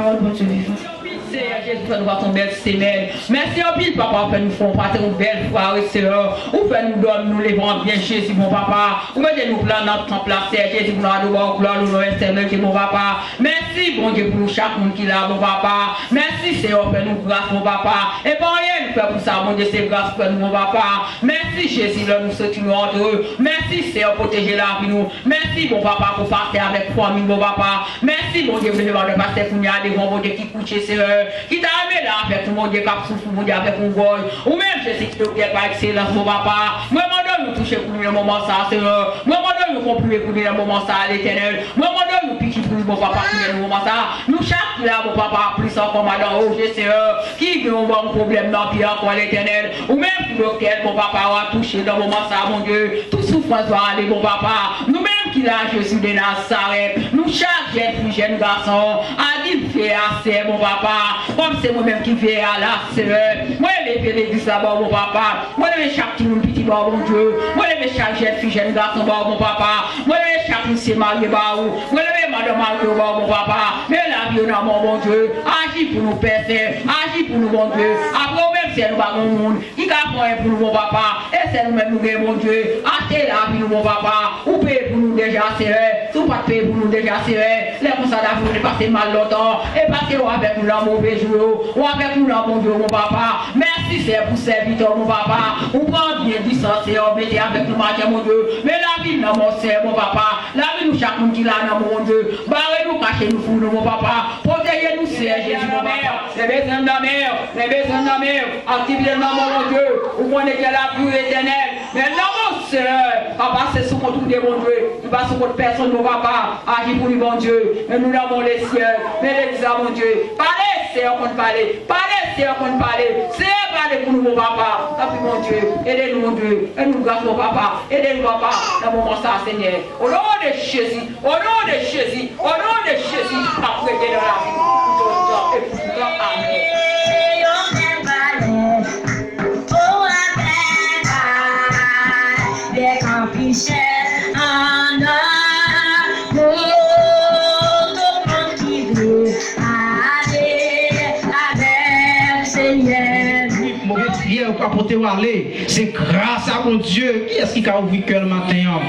parole, bon Dieu vivant. Jésus fait nous voir ton belle semaine. Merci en pile, papa, fait nous faire passer une belle frère et sœur. Ou fait nous donner, nous levons bien Jésus, mon papa. Ou mettez nous plan dans ton place, Jésus, pour nous adorer, gloire, nous rester, mon papa. Merci, bon Dieu, pour chaque monde qui l'a, mon papa. Merci, Seigneur, fait nous grâce, mon papa. Et pas rien, nous fait pour ça, mon Dieu, c'est grâce pour nous, mon papa. Merci, Jésus, là, nous sommes entre eux. Merci, Seigneur, pour protéger la vie, nous. Merci, mon papa, pour passer avec famille, mon papa. Merci, mon Dieu, pour le passer pour nous aller, mon Dieu, qui couche, Seigneur. Qui t'a amené là avec tout mon Dieu, qui a souffert, mon Dieu, avec un goy. Ou même, je sais que tu peux par excellence, mon papa. Moi, je nous toucher pour nous le moment ça, Seigneur. Moi, je nous compris pour nous le moment ça, l'éternel. Moi, je nous piquer pour mon papa, pour le moment ça. Nous, chaque là, mon papa, plus encore, madame, oh, Seigneur, qui a un bon problème dans le encore, l'éternel. Ou même pour lequel mon papa va toucher dans le moment ça, mon Dieu. Tout souffrance va aller, mon papa. Nous-mêmes qui l'a Jésus de Nazareth. Nous, chaque jeune garçon, a dit, fait assez, mon papa. Comme c'est moi-même qui vais à la sœur. Moi, je vais l'église là-bas, mon papa. Moi, je vais chaque petit bar, mon Dieu. Moi, je vais chaque jeune fille, jeune garçon, mon papa. Moi, je vais chaque monsieur marié, moi, je vais madame mariée, mon papa. Mais la vie, mon Dieu. Agis pour nous percer. Agis pour nous, mon Dieu. Après, même si nous avons un monde qui a pour nous, mon papa. Et c'est nous-mêmes, nous, mon Dieu. Achetez la vie, mon papa. Ou payez pour nous déjà, c'est vrai. Si vous pas payez pour nous déjà, c'est vrai. Les constats vous passez mal longtemps. Et passez avec nous, la mauvaise jour. Ou avec nous, là, mon Dieu, mon papa. Merci, c'est pour serviteur, mon papa. On prend bien distance et on met avec nous, mon Dieu. Mais la vie, non, mon Seigneur, mon papa. La vie, nous, chaque monde qui l'a, mon Dieu. Barrez-nous, cachez-nous, fous-nous, mon papa. Protégez-nous, Seigneur, Jésus, mon papa. Les besoins de la mer, les besoins de la mer. Activez le nom, mon Dieu. Vous connaissez la pluie éternelle. Mais non, mon Seigneur. Papa, c'est sous contrôle de mon Dieu. Il va sur votre personne, mon papa. Agis pour lui, mon Dieu. Mais nous l'avons les cieux. Mais l'église, mon Dieu. Parlez, Seigneur, qu'on parle. Parlez, Seigneur, qu'on parle. Seigneur, parlez pour nous, mon papa. Tapis, mon Dieu. Aidez-nous, mon Dieu. Aidez-nous, grâce, mon papa. Aidez-nous, papa. Dans mon moment, ça, Seigneur. Au nom de Jésus. Au nom de Jésus. Au nom de Jésus. Après, dans la vie. Pour tout le temps et pour tout le temps. Amen. C'est grâce à mon Dieu. Qui est-ce qui a ouvert le cœur le matin?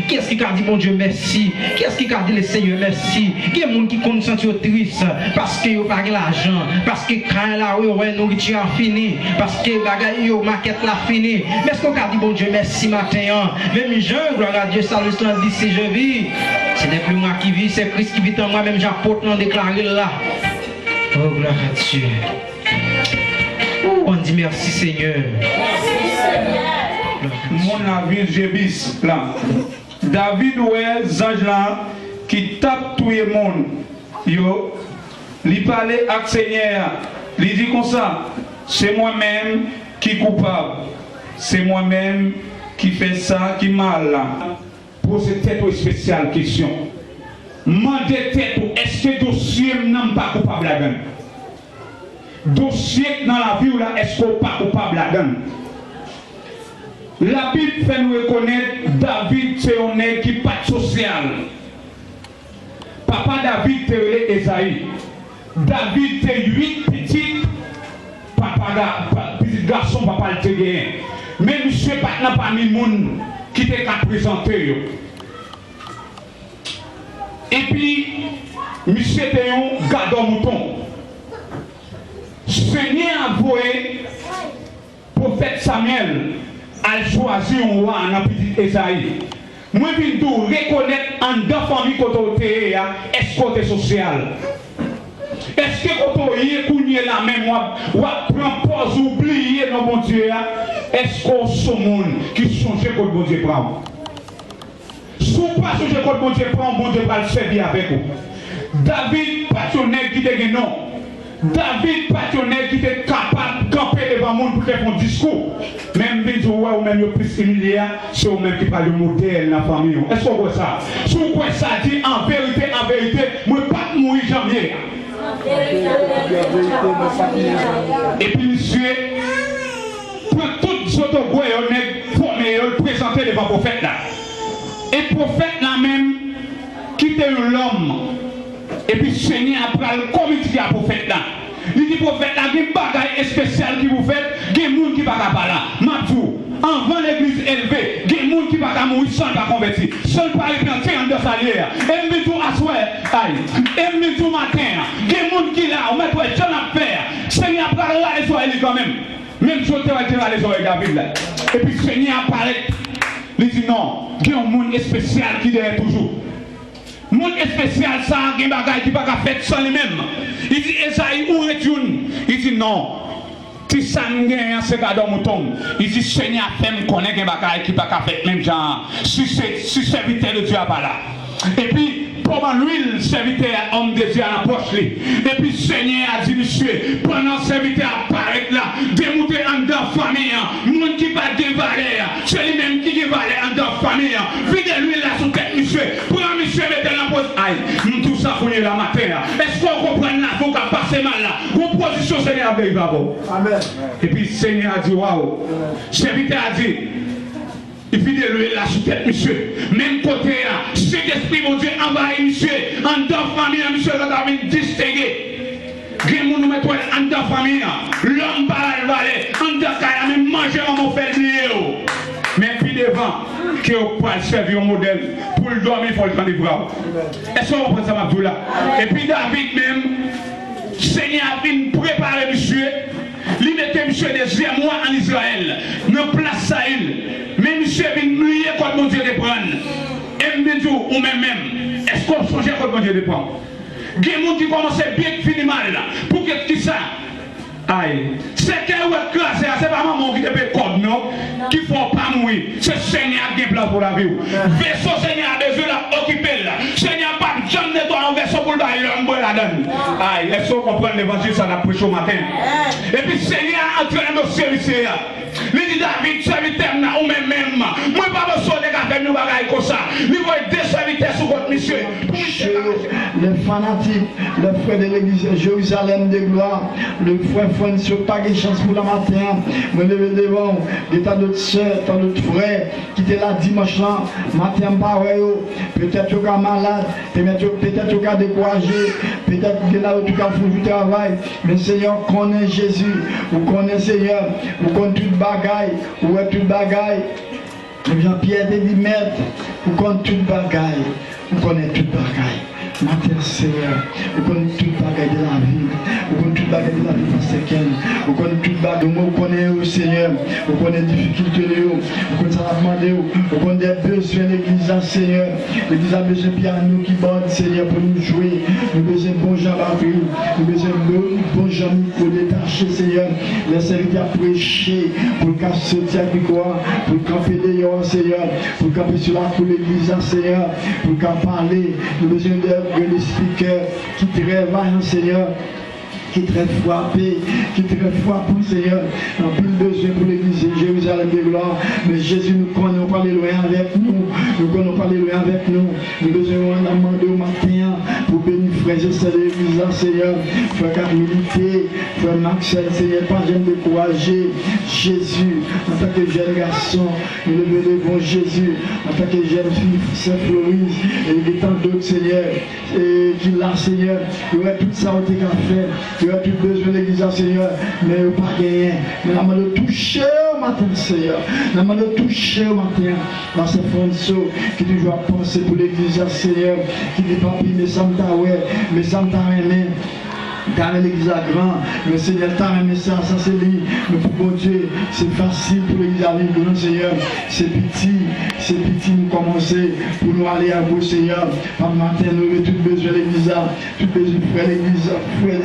Qui est-ce qui a dit mon Dieu merci? Qui est-ce qui a dit le Seigneur merci? Qui est le monde qui compte sentir triste parce qu'il n'y a pas l'argent, parce que quand la nourriture a fini, parce que la maquette l'a fini? Mais est-ce qu'on a dit bon Dieu merci matin? Même Jean, gloire à Dieu, salut, dit si je vis, ce n'est plus moi qui vis, c'est Christ qui vit en moi, même j'apporte non déclaré là. Oh gloire à Dieu. On dit merci Seigneur. Mon avis, Jébis là. David ouais, ange là, qui tape tout le monde. Yo, il parlait avec Seigneur. Il dit comme ça, c'est moi-même qui coupable. C'est moi-même qui fait ça, qui mal là. Posez tête aux spéciales question. Mandez tête, est-ce que dossier n'est pas coupable là-dedans? Dossier dans la vie là, est-ce qu'on n'est pas coupable là-dedans? La Bible fait nous reconnaître David, c'est un nègre qui n'est pas social. Papa David, c'est Esaïe. David, c'est 8 petits. Petit garçon, papa le gagné. Mais monsieur pas parmi les gens qui t'est présenté. Et puis, monsieur était un gardeur mouton. Seigneur a voué prophète Samuel a choisi un roi en petit Esaïe. Moi, je viens de reconnaître en deux familles côté est-ce côté social. Est-ce que quand on y est la mémoire, ou prend pause, oublier nos bon Dieu, est-ce qu'on est monde qui change quand bon Dieu prend? Si on pas changer quand bon Dieu prend, bon Dieu va le servir avec vous. David passionné qui te non. David passionné qui était capable de camper devant le monde pour faire un discours. Même si vous ou même plus humilié, c'est vous-même qui parle de modèle dans la famille. Est-ce qu'on voit ça? Si vous voyez ça, dit en vérité, moi pas mourir jamais. Et puis monsieur, pour toutes les autres formés, présenter devant le prophète là. Et le prophète là même, qui était l'homme Et puis Seigneur après le comité à prophète là. Il dit prophète là, il y a des bagages spéciales qui vous faites, il y a des gens qui ne sont pas là. Mabdou, avant l'église élevée, il y a des gens qui ne sont pas mourir sans pas convertir. Sans pas replanter en deux salaires. Et me tout à soir, et me tout matin, il y a des gens qui là, on met toi, John à faire. Seigneur après là, les oreilles quand même. Même si on te va dire les oreilles David là. Et puis Seigneur apparaît. Il dit non, il y a un monde spécial qui est toujours. Monde spécial ça, il y a des bagages qui ne sont pas faits sans lui-même. Il dit Esaïe où retourne? Il dit non. Si ça ne gagne c'est cadeau mouton. Il dit Seigneur fait me connaître des bagages qui ne sont pas faits même genre. Si serviteur de Dieu n'est pas là. Et puis pendant l'huile, serviteur homme de Dieu à la poche. Et puis Seigneur a dit monsieur, pendant le serviteur apparaît là, démonter en deux familles, monde qui va dévaler, c'est lui-même qui dévalait en deux familles. Vide l'huile là sous tête monsieur, prends monsieur mettez la poche. Aïe, tout ça pour la matin. Est-ce qu'on comprend là, faut qu'on passe mal là. Vos positions Seigneur avec vous. Amen. Et puis Seigneur a dit waouh. Serviteur a dit il fit de l'huile là sous tête, monsieur. Même côté là, cet esprit, mon Dieu, envahit, monsieur. En deux familles, monsieur, quand on a distingué. Grand monde nous met en deux familles. L'homme par le valet, en deux cas, même manger on m'a fait lié. Mais puis devant, qui on peut servir un modèle pour le dormir, il faut le prendre des bras. Est-ce qu'on prend ça, Mabdoula? Et puis David même, Seigneur a venu préparer monsieur. Il mettait monsieur deuxième mois en Israël, dans place Saïl. Mais monsieur vient prier contre mon Dieu de prendre. Et me dit, ou même, est-ce qu'on change contre mon Dieu de prendre? Il y a des gens qui commencent bien finir mal là. Pour que ça? Aïe. C'est qu'elle est classée, c'est pas maman qui te fait code, non? Qui ne faut pas mourir. C'est Seigneur qui est plan pour la vie. Vaisseau Seigneur a besoin d'occuper là. Seigneur pas jamais de toi un vaisseau pour le bailler, l'homme la donne. Aïe, est-ce qu'on comprend l'évangile, ça n'a prêché au matin? Et puis Seigneur entraîne nos services. Il dit David, serviteur, ou même, moi pas besoin de faire nous bagaille comme ça. Il va être deux serviteurs sur votre mission. Les fanatiques, les frères de l'église Jérusalem de gloire, le frère François, pas de chance pour la matin. Me lever devant des tas d'autres soeurs, tant d'autres frères qui étaient là dimanche là, matin pareil. Peut-être qu'ils sont malades, peut-être qu'ils sont découragés, peut-être qu'ils sont là tout cas font du travail. Mais Seigneur connaît Jésus, vous connaissez Seigneur, vous connaissez toute bagaille, vous êtes toute bagaille. Jean-Pierre te dit maître, vous connaissez toute bagaille, vous connaissez toute bagaille. Matin Seigneur, vous connaissez toute bagaille de la vie, vous connaissez toute bagaille de la vie pasteur, vous connaissez toute bagaille, vous connaissez Seigneur, vous connaissez les difficultés, vous connaissez ça à demander, vous connaissez les besoins de l'église Seigneur, l'église a besoin de piano qui bande Seigneur pour nous jouer, nous avons besoin de bon Jean batterie, nous avons besoin de bon Jean pour détacher Seigneur, les serviteurs à prêcher, pour le cas sortir à quoi, pour le camper dehors Seigneur, pour le camper sur la cour de l'église Seigneur, pour le camp parler, nous avons besoin de speaker qui travaille Seigneur, qui est très frappé, qui est très frappé, Seigneur, en plus besoin pour l'église Jérusalem de gloire. Mais Jésus, nous connaissons pas les loin avec nous, nous connaissons pas les loin avec nous. Nous besoin de demander au matin pour bénir frères et sœurs de l'église, Seigneur, frère Carmélité, frère Maxel, Seigneur, pas jamais décourager. Jésus, en tant que jeune garçon, nous le devons Jésus, en tant que jeune fille, Saint Florise, et tant d'autres, Seigneur, et qui l'a, Seigneur, il y aurait tout ça au fait. Tu as tout besoin de l'église, Seigneur, mais il n'y a pas gagné. Mais la main de toucher au matin, Seigneur. La main de toucher au matin. Dans ce François qui toujours a pensé pour l'église, Seigneur, qui dit papi, mais ça me t'a ouais, mais ça me t'a aimé. Dans l'église à grand, le Seigneur t'a aimé ça c'est lui. Mais pour bon Dieu, c'est facile pour l'église à vivre, non Seigneur. C'est petit nous commencer pour nous aller à vous, Seigneur. Par matin, nous avons tout besoin de l'église, tout besoin de frère l'église, tout besoin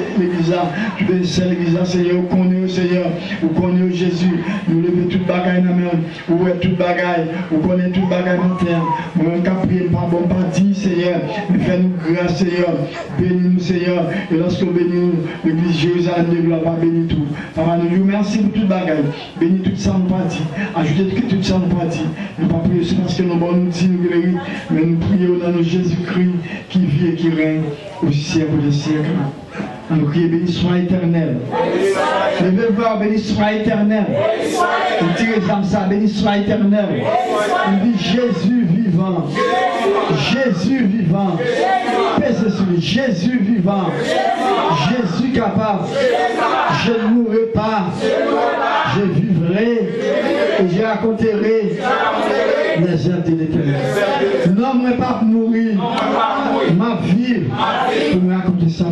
de l'église, Seigneur. Vous connaissez, Seigneur, vous connaissez Jésus. Nous levons toute bagaille dans la main, vous voyez toute bagaille, vous connaissez toute bagaille matin. Nous avons qu'à prier, pas bon parti, Seigneur. Mais fais-nous grâce, Seigneur. Bénis-nous, Seigneur. Et lorsque nous bénissons, l'église Jérusalem de gloire va bénir tout. Papa, nous disons merci pour toute bagaille. Bénis tout ça, nous pas dit. Ajoutez que tout ça, nous pas dit. Nous pas prier parce que nos bons outils nous guérissent, mais nous prions dans nos Jésus-Christ qui vit et qui règne au siècle des siècles. Nous crions béni soit éternel. Levez voir béni soit éternel. Nous tirons comme ça, béni soit éternel. On dit Jésus vivant. Jésus vivant. Paix sur lui. Jésus vivant, Jésus capable, je ne mourrai pas, je vivrai et je raconterai les œuvres de l'Éternel. Non, moi pas mourir, ma vie pour me raconter ça.